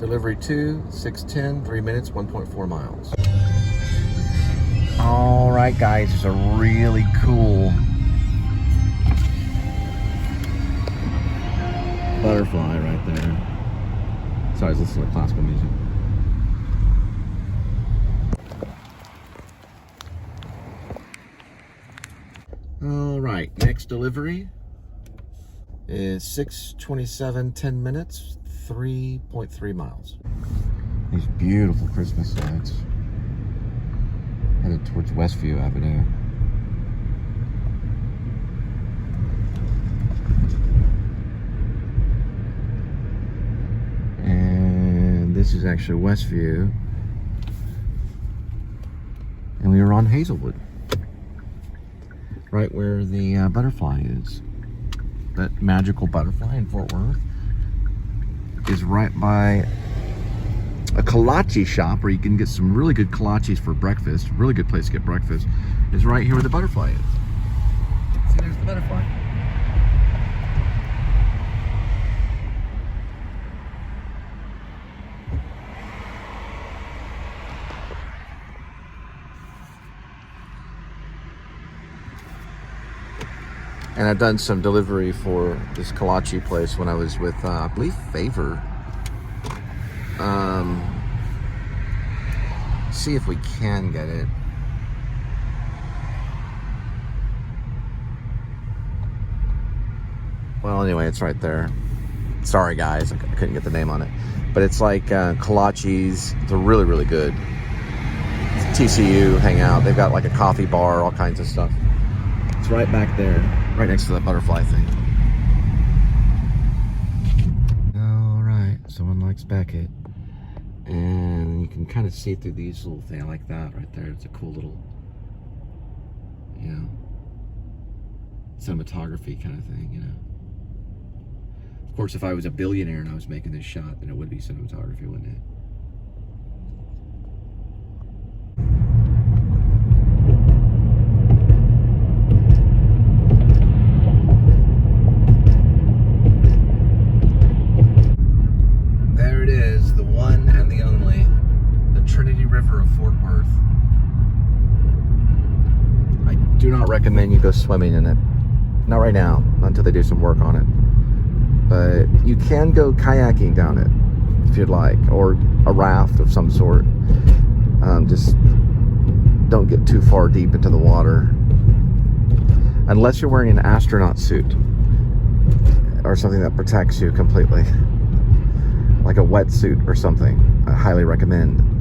Delivery 2, 6:10, 3 minutes, 1.4 miles. All right, guys, there's a really cool butterfly right there. Sorry, I was listening to classical music. All right, next delivery is 6:27, 10 minutes, 3.3 miles. These beautiful Christmas lights headed towards Westview Avenue. And this is actually Westview. And we were on Hazelwood, right where the butterfly is. That magical butterfly in Fort Worth is right by a kolache shop where you can get some really good kolaches for breakfast. Really good place to get breakfast. Is right here where the butterfly is. See, there's the butterfly. And I've done some delivery for this kolache place when I was with, I believe, Favor. See if we can get it. Well, anyway, it's right there. Sorry, guys, I couldn't get the name on it. But it's like kolaches. They're really, really good. It's TCU hangout. They've got like a coffee bar, all kinds of stuff. It's right back there, right next to that butterfly thing. All right, someone likes Beckett. And you can kind of see through these little things. I like that right there. It's a cool little, you know, cinematography kind of thing, you know. Of course, if I was a billionaire and I was making this shot, then it would be cinematography, wouldn't it? Do not recommend you go swimming in it. Not right now, not until they do some work on it. But you can go kayaking down it if you'd like, or a raft of some sort. Just don't get too far deep into the water. Unless you're wearing an astronaut suit or something that protects you completely. Like a wetsuit or something. I highly recommend.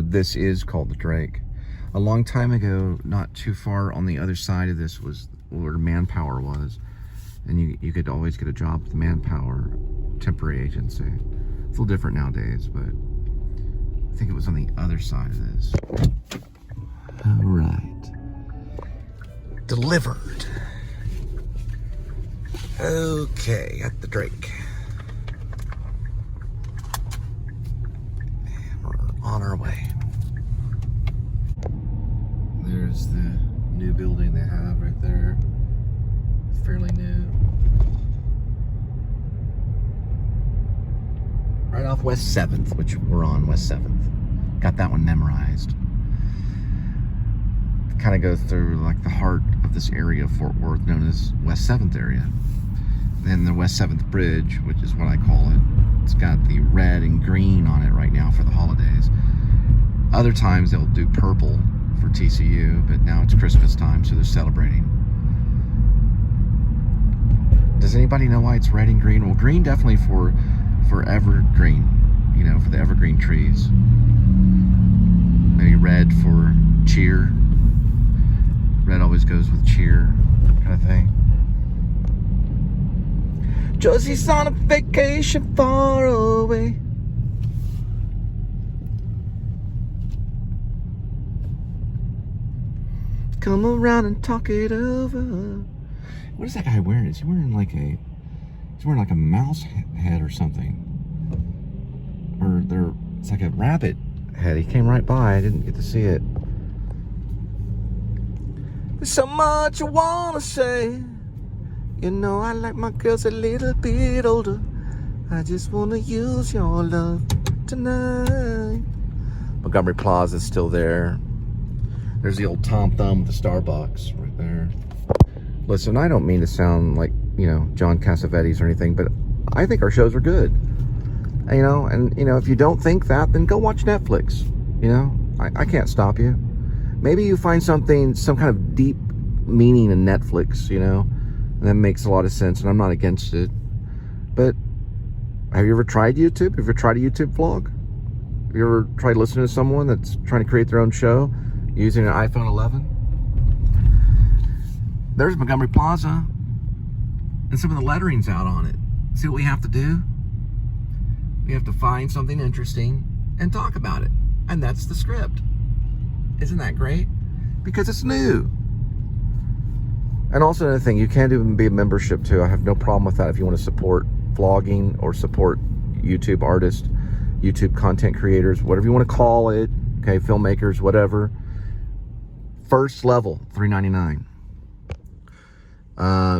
This is called the Drake. A long time ago, not too far on the other side of this was where Manpower was. And you could always get a job with Manpower temporary agency. It's a little different nowadays, but I think it was on the other side of this. All right. Delivered. Okay, at the Drake. On our way. There's the new building they have right there. It's fairly new. Right off West 7th, which we're on West 7th. Got that one memorized. Kind of goes through like the heart of this area of Fort Worth known as West 7th area. Then the West 7th Bridge, which is what I call it. It's got the red and green on it right now for the holidays. Other times they'll do purple for TCU, but now it's Christmas time, so they're celebrating. Does anybody know why it's red and green? Well, green definitely for evergreen, you know, for the evergreen trees. Maybe red for cheer. Red always goes with cheer, kind of thing. Josie's on a vacation far away. Come around and talk it over. What is that guy wearing? Is he wearing like a mouse head or something? it's like a rabbit head. He came right by. I didn't get to see it. There's so much I wanna say. You know I like my girls a little bit older. I just wanna use your love tonight. Montgomery Plaza is still there. There's the old Tom Thumb with the Starbucks right there. Listen, I don't mean to sound like, you know, John Cassavetes or anything, but I think our shows are good. You know, and, you know, if you don't think that, then go watch Netflix. You know, I can't stop you. Maybe you find something, some kind of deep meaning in Netflix, you know, and that makes a lot of sense, and I'm not against it. But have you ever tried YouTube? Have you ever tried a YouTube vlog? Have you ever tried listening to someone that's trying to create their own show using an iPhone 11? There's Montgomery Plaza, and some of the lettering's out on it. See what we have to do? We have to find something interesting and talk about it. And that's the script. Isn't that great? Because it's new. And also another thing, you can even be a membership too. I have no problem with that if you want to support vlogging or support YouTube artists, YouTube content creators, whatever you want to call it, okay, filmmakers, whatever. First level, $3.99.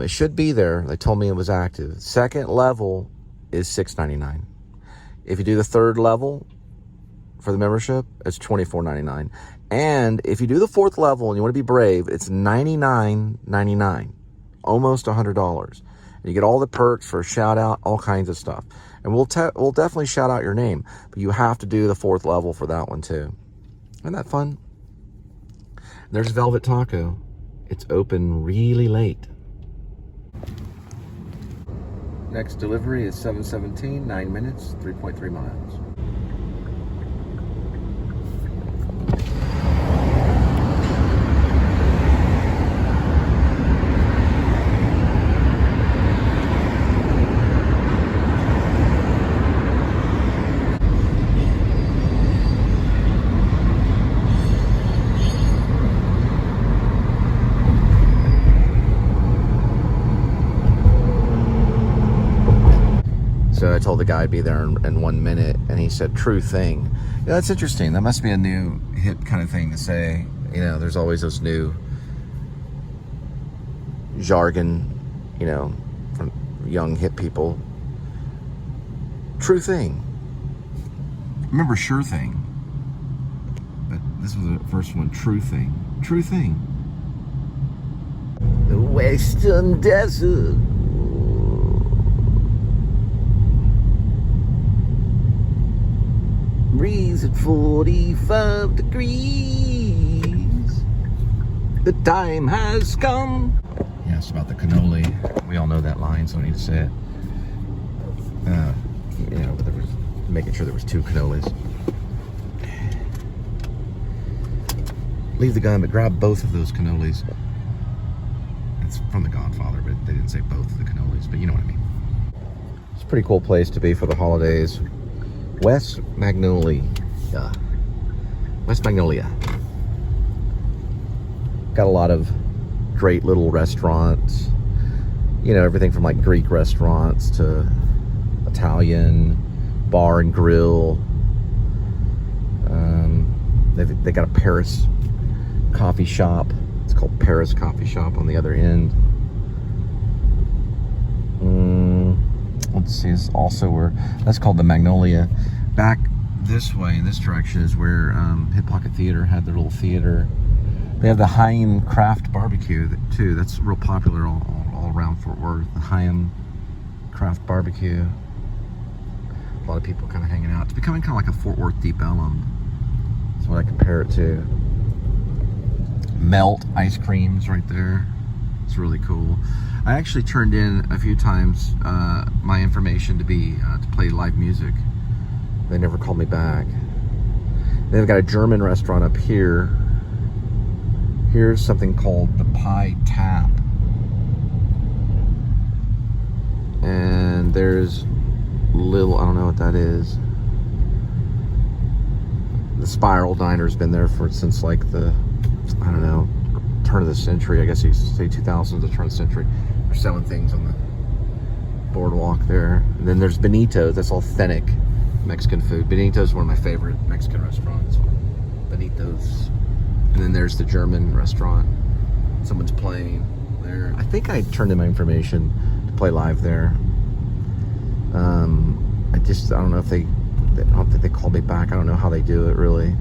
It should be there. They told me it was active. Second level is $6.99. If you do the third level for the membership, it's $24.99. And if you do the fourth level and you want to be brave, it's $99.99, almost $100. And you get all the perks for a shout out, all kinds of stuff. And we'll definitely shout out your name, but you have to do the fourth level for that one too. Isn't that fun? There's Velvet Taco. It's open really late. Next delivery is 7:17, 9 minutes, 3.3 miles. So I told the guy I'd be there in 1 minute, and he said, true thing. Yeah, that's interesting. That must be a new hip kind of thing to say. You know, there's always those new jargon, you know, from young hip people. True thing. Remember sure thing. But this was the first one, true thing. True thing. The Western Desert. Breeze at 45 degrees. The time has come. Yeah, it's about the cannoli. We all know that line, so I don't need to say it. You know, but there was making sure there was 2 cannolis. Leave the gun, but grab both of those cannolis. It's from The Godfather, but they didn't say both of the cannolis, but you know what I mean. It's a pretty cool place to be for the holidays. West Magnolia. West Magnolia. Got a lot of great little restaurants. You know, everything from like Greek restaurants to Italian, bar and grill. They got a Paris coffee shop. It's called Paris Coffee Shop on the other end. Let's see, it's also where, that's called the Magnolia. Back this way, in this direction, is where Hip Pocket Theater had their little theater. They have the Haim Craft Barbecue too. That's real popular all around Fort Worth. The Haim Craft Barbecue. A lot of people kind of hanging out. It's becoming kind of like a Fort Worth Deep Ellum. That's what I compare it to. Melt ice creams right there. It's really cool. I actually turned in a few times my information to play live music. They never called me back. They've got a German restaurant up here. Here's something called the Pie Tap. And there's little, I don't know what that is. The Spiral Diner's been there since like the, I don't know, turn of the century. I guess you say 2000s, the turn of the century. They're selling things on the boardwalk there. And then there's Benito's. That's authentic Mexican food. Benito's one of my favorite Mexican restaurants. Benito's. And then there's the German restaurant. Someone's playing there. I think I turned in my information to play live there. I don't know if I don't think they called me back. I don't know how they do it really.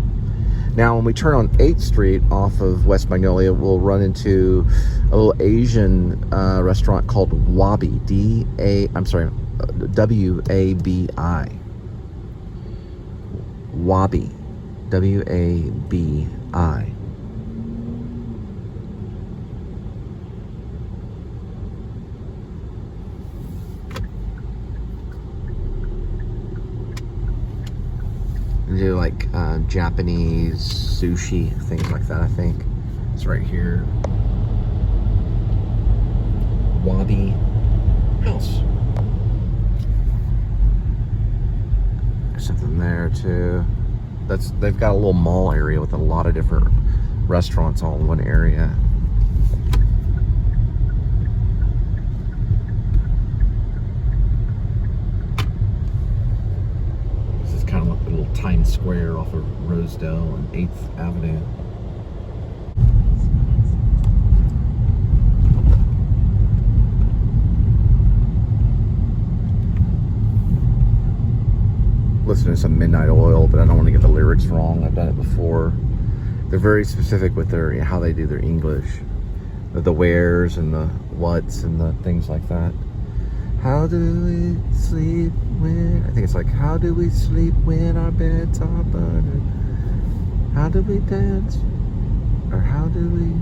Now, when we turn on 8th Street off of West Magnolia, we'll run into a little Asian restaurant called Wabi. W-A-B-I. Wabi. W-A-B-I. They do like Japanese sushi, things like that, I think. It's right here. Wabi House. There's something there too. They've got a little mall area with a lot of different restaurants all in one area. Kind of like a little Times Square off of Rosedale and 8th Avenue. Listening to some Midnight Oil, but I don't want to get the lyrics wrong. I've done it before. They're very specific with their how they do their English, the wheres and the whats and the things like that. How do we sleep when... I think it's like, how do we sleep when our beds are buttered? How do we dance? Or how do we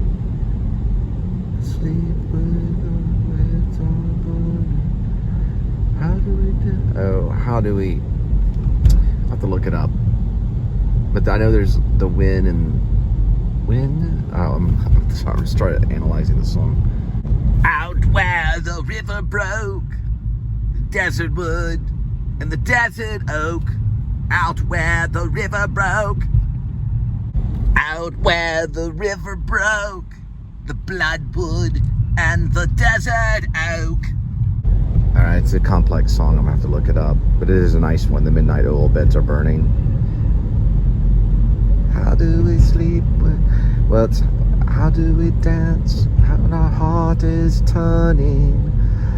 sleep when our beds are buttered? How do we dance? Oh, how do we... I'll have to look it up. But I know there's the when and... When? Oh, I'm just trying to analyzing the song. Out where the river broke, desert wood and the desert oak, out where the river broke, out where the river broke, the bloodwood and the desert oak. Alright, it's a complex song, I'm gonna have to look it up, but it is a nice one. The midnight oil beds are burning. How do we sleep when, well, it's how do we dance when our heart is turning?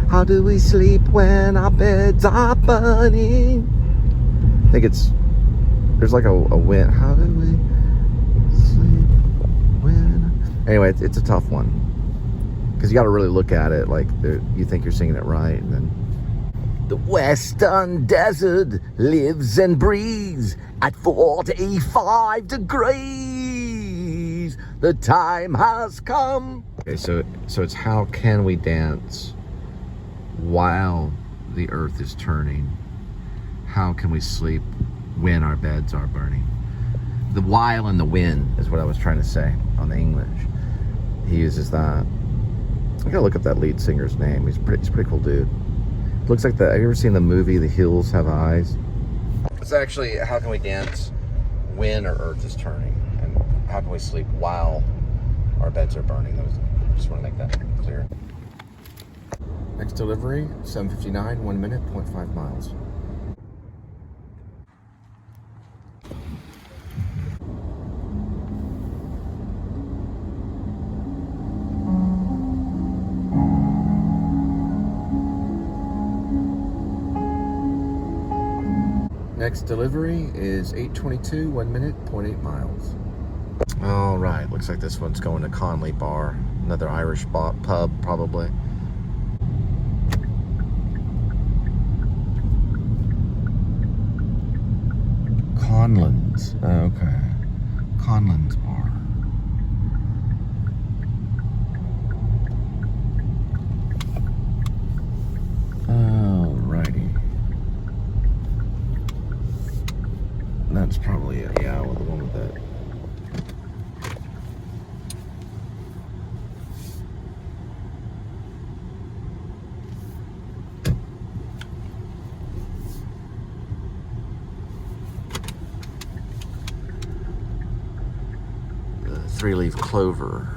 How do we sleep when our beds are burning? I think there's like a wind. How do we sleep when... Anyway, it's a tough one. Because you got to really look at it like you think you're singing it right. And then... The western desert lives and breathes at 45 degrees. The time has come. Okay, so it's how can we dance while the earth is turning? How can we sleep when our beds are burning? The while and the when is what I was trying to say on the English. He uses that. I gotta look up that lead singer's name. He's a pretty cool dude. Looks like have you ever seen the movie The Hills Have Eyes? It's actually how can we dance when our earth is turning, and how can we sleep while our beds are burning. I just want to make that clear. Next delivery, 7:59, 1 minute, 0.5 miles. Next delivery is 8:22, 1 minute, 0.8 miles. All right, looks like this one's going to Conley Bar, another Irish pub, probably. Conlon's, okay. Conlon's Bar. Alrighty. That's probably it, yeah, with the one with that. Three-leaf clover.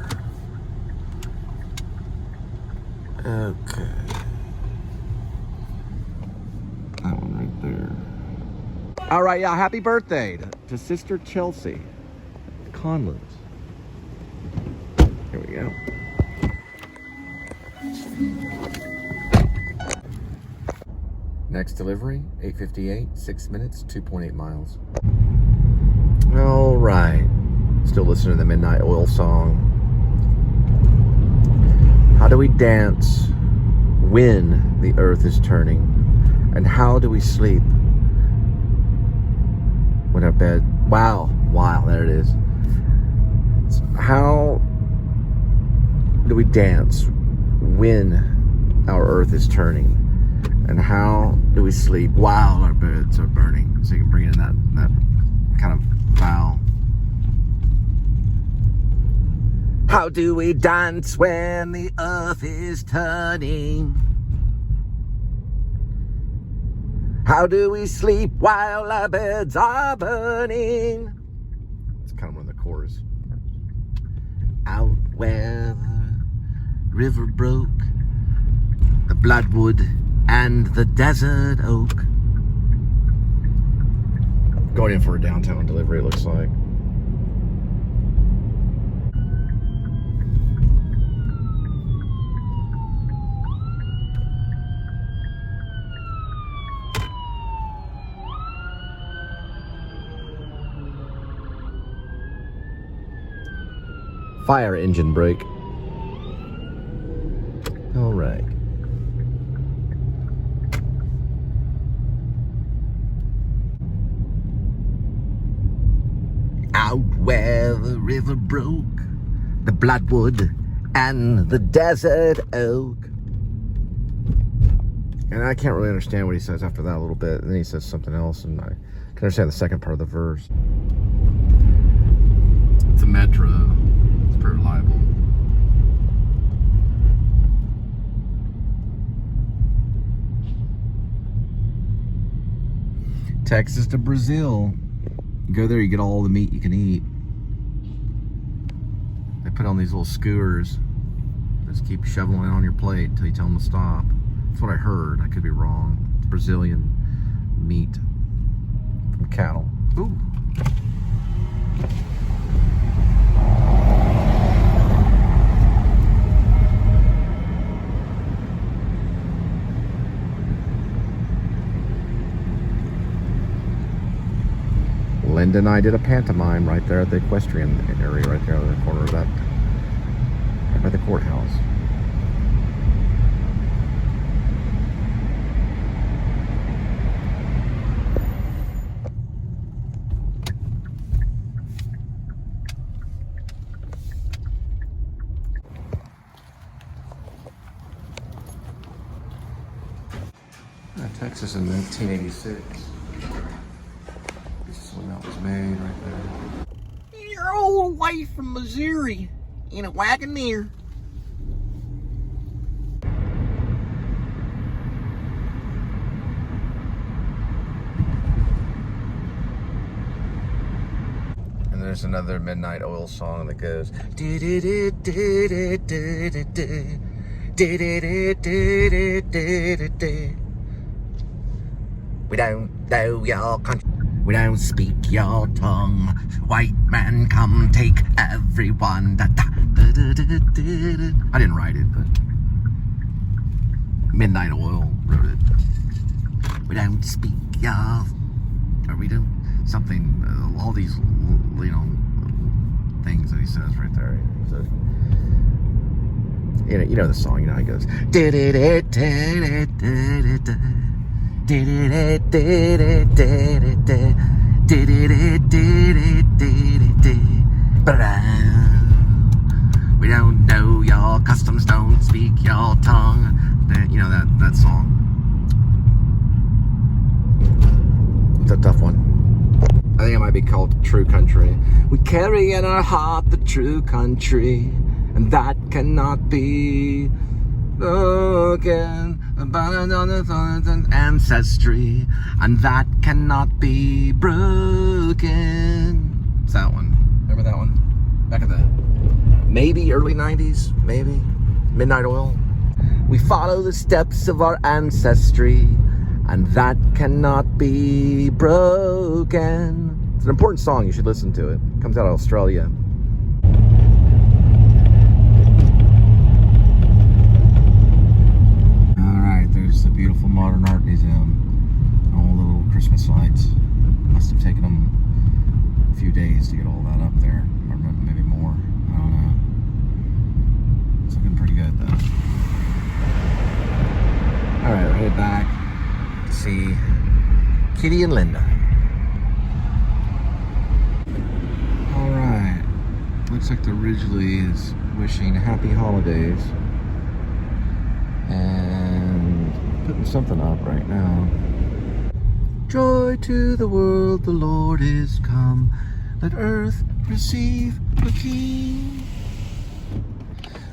Okay. That one right there. All right, yeah, happy birthday to Sister Chelsea Conlon. Here we go. Next delivery, 8:58, 6 minutes, 2.8 miles. All right. Still listening to the Midnight Oil song. How do we dance when the earth is turning? And how do we sleep when our bed... Wow, there it is. How do we dance when our earth is turning? And how do we sleep while our beds are burning? So you can bring in that kind of vowel. How do we dance when the earth is turning? How do we sleep while our beds are burning? It's kind of one of the chorus. Out where the river broke, the bloodwood and the desert oak. Going in for a downtown delivery, it looks like. Fire engine brake. All right. Out where the river broke, the bloodwood and the desert oak. And I can't really understand what he says after that a little bit. And then he says something else, and I can understand the second part of the verse. It's a metro. It's pretty reliable. Texas to Brazil. You go there, you get all the meat you can eat. They put on these little skewers. Just keep shoveling it on your plate until you tell them to stop. That's what I heard. I could be wrong. It's Brazilian meat from cattle. Ooh. Linda and I did a pantomime right there at the equestrian area, right there on the corner of that, right by the courthouse. Texas in 1986. When that was made right there. Your old wife from Missouri in a Wagoneer. And there's another Midnight Oil song that goes. We don't know your country. We don't speak your tongue. White man, come take everyone. Da, da, da, da, da, da, da. I didn't write it, but Midnight Oil wrote it. We don't speak your, or we don't something. All these, things that he says right there. So, you know the song. You know how it goes. Da, da, da, da, da, da, da. We don't know your customs, don't speak your tongue. You know that song. It's a tough one. I think it might be called True Country. We carry in our heart the true country, and that cannot be broken. Ancestry, and that cannot be broken. It's that one. Remember that one? Back at the maybe early 90s, maybe Midnight Oil. We follow the steps of our ancestry, and that cannot be broken. It's an important song. You should listen to it. It comes out of Australia. All right, there's the beautiful modern art museum. All the little Christmas lights. Must have taken them a few days to get all that up there, or maybe more. I don't know. It's looking pretty good though. All right, we're headed back to see Kitty and Linda. All right, looks like the Ridgely is wishing happy holidays and putting something up right now. Joy to the world, the Lord is come. Let earth receive the King.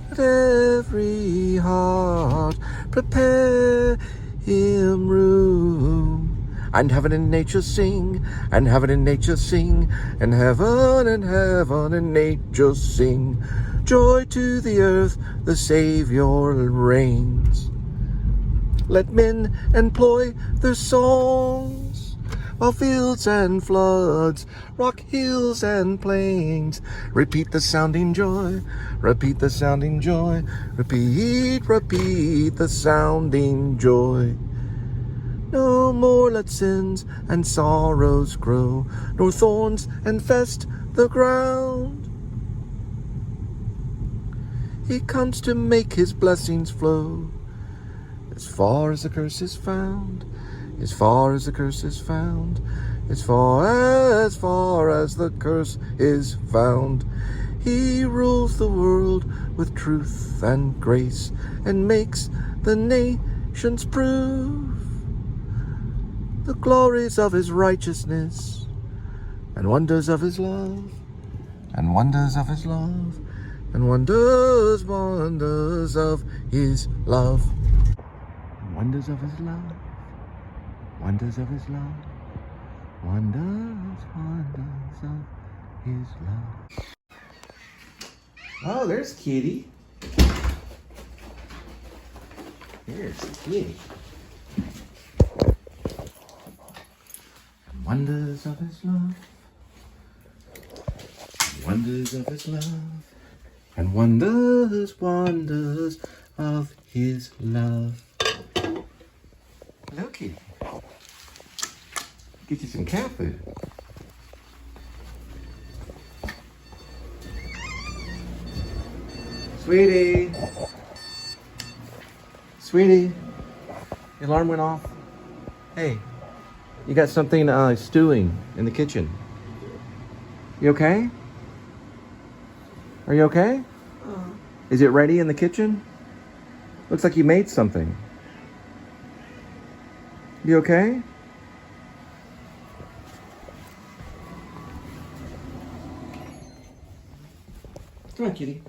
Let every heart prepare him room. And heaven and nature sing, and heaven and nature sing, and heaven and nature sing. Joy to the earth, the Savior reigns. Let men employ their songs, while fields and floods, rock hills and plains, repeat the sounding joy, repeat the sounding joy, repeat the sounding joy. No more let sins and sorrows grow, nor thorns infest the ground. He comes to make his blessings flow, as far as the curse is found, as far as the curse is found, as far as the curse is found. He rules the world with truth and grace, and makes the nations prove the glories of his righteousness, and wonders of his love, and wonders of his love, and wonders of his love. Wonders of his love, wonders of his love, wonders of his love. Oh, there's Kitty. Here's Kitty. Wonders of his love, wonders of his love, and wonders of his love. Hello, Kitty. Get you some cat food. Sweetie. Sweetie. The alarm went off. Hey, you got something stewing in the kitchen. You okay? Are you okay? Is it ready in the kitchen? Looks like you made something. You okay? Come on, kitty.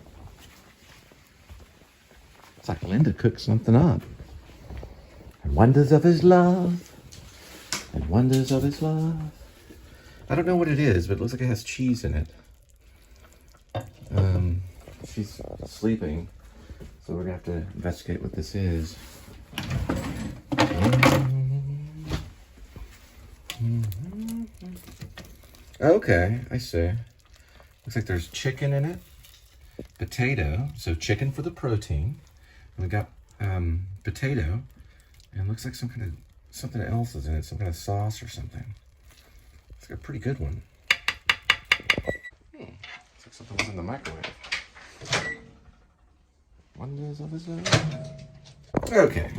It's like Linda cooked something up. And wonders of his love. And wonders of his love. I don't know what it is, but it looks like it has cheese in it. She's sleeping, so we're gonna have to investigate what this is. Okay, I see. Looks like there's chicken in it, potato, so chicken for the protein. And we got potato, and looks like something else is in it, some kind of sauce or something. It's like a pretty good one. Looks like something was in the microwave. Wonders of his love. Okay,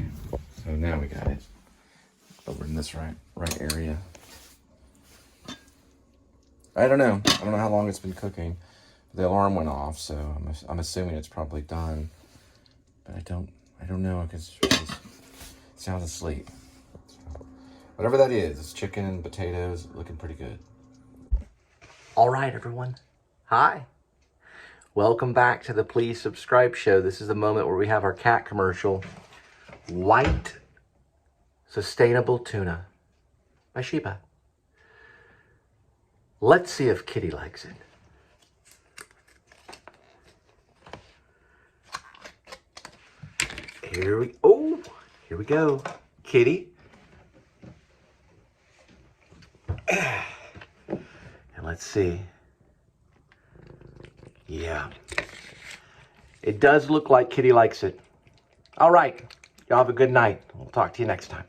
so now we got it over in this right area. I don't know how long it's been cooking. The alarm went off, so I'm assuming it's probably done. But I don't know because she's sound asleep. So, whatever that is, it's chicken and potatoes, looking pretty good. All right, everyone. Hi. Welcome back to the Please Subscribe show. This is the moment where we have our cat commercial. White Sustainable Tuna by Sheba. Let's see if Kitty likes it. Here we go. Kitty, And let's see. Yeah. It does look like Kitty likes it. All right. Y'all have a good night. We'll talk to you next time.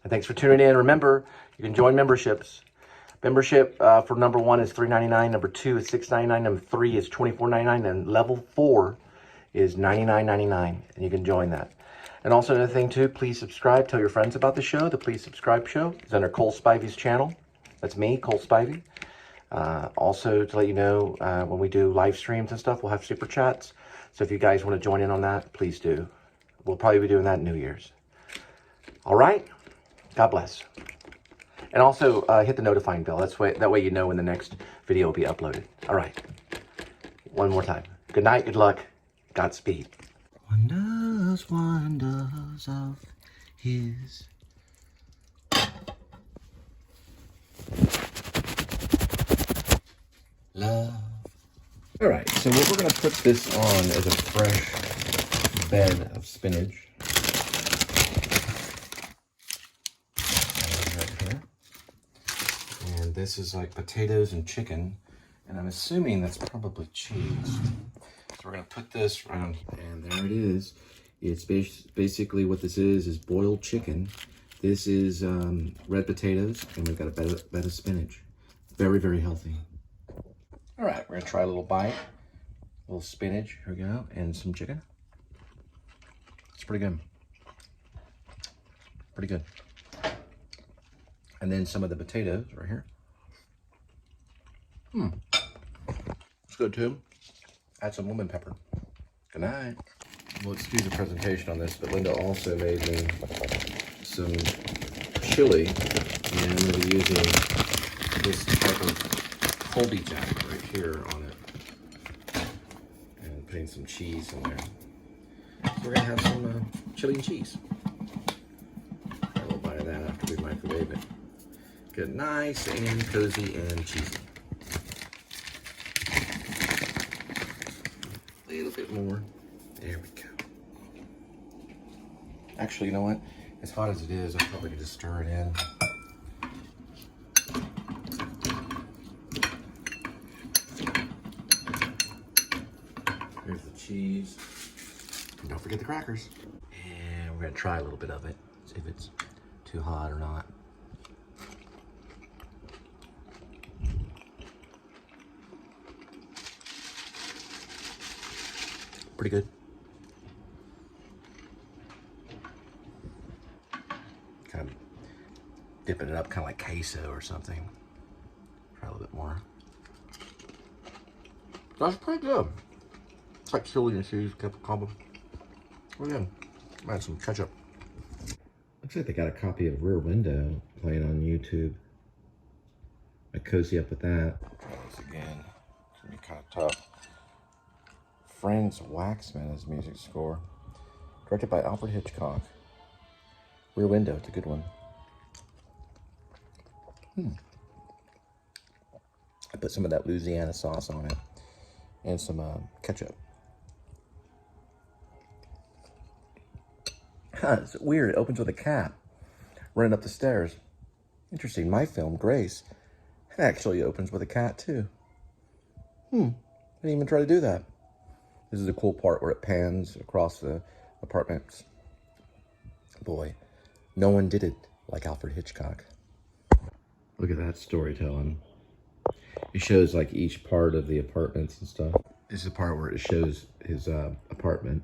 And thanks for tuning in. Remember, you can join memberships. Membership for number 1 is $3.99. Number 2 is $6.99. Number 3 is $24.99. And level 4 is $99.99. And you can join that. And also another thing too, please subscribe. Tell your friends about the show. The Please Subscribe show is under Cole Spivey's channel. That's me, Cole Spivey. Also to let you know, when we do live streams and stuff, we'll have super chats. So if you guys want to join in on that, please do. We'll probably be doing that in New Year's. All right. God bless. And also hit the notifying bell. That way you know when the next video will be uploaded. All right. One more time. Good night. Good luck. Godspeed. Wonders, wonders of his. Love. All right. So what we're going to put this on is a fresh bed of spinach. This is like potatoes and chicken, and I'm assuming that's probably cheese. So we're gonna put this around, and there it is. It's basically what this is boiled chicken. This is red potatoes, and we've got a bed of spinach. Very, very healthy. All right, we're gonna try a little bite. A little spinach, here we go, and some chicken. It's pretty good. Pretty good. And then some of the potatoes right here. It's good too. Add some lemon pepper. Good night. Well, excuse the presentation on this, but Linda also made me some chili, and I'm going to be using this type of Colby Jack right here on it, and putting some cheese in there. So we're going to have some chili and cheese. A little bite of that after we microwave it. Get nice and cozy and cheesy. A little bit more. There we go. Actually, you know what? As hot as it is, I probably could just stir it in. Here's the cheese. And don't forget the crackers. And we're gonna try a little bit of it. See if it's too hot or not. Pretty good. Kind of dipping it up kind of like queso or something. Try a little bit more. That's pretty good. It's like chili and cheese combo. Pretty good. Add some ketchup. Looks like they got a copy of Rear Window playing on YouTube. I cozy up with that. Try this again. It's gonna be kind of tough. Franz Waxman is music score. Directed by Alfred Hitchcock. Rear Window, it's a good one. I put some of that Louisiana sauce on it. And some ketchup. It's weird, it opens with a cat running up the stairs. Interesting, my film, Grace, actually opens with a cat too. I didn't even try to do that. This is the cool part where it pans across the apartments. Boy, no one did it like Alfred Hitchcock. Look at that storytelling. It shows like each part of the apartments and stuff. This is the part where it shows his apartment.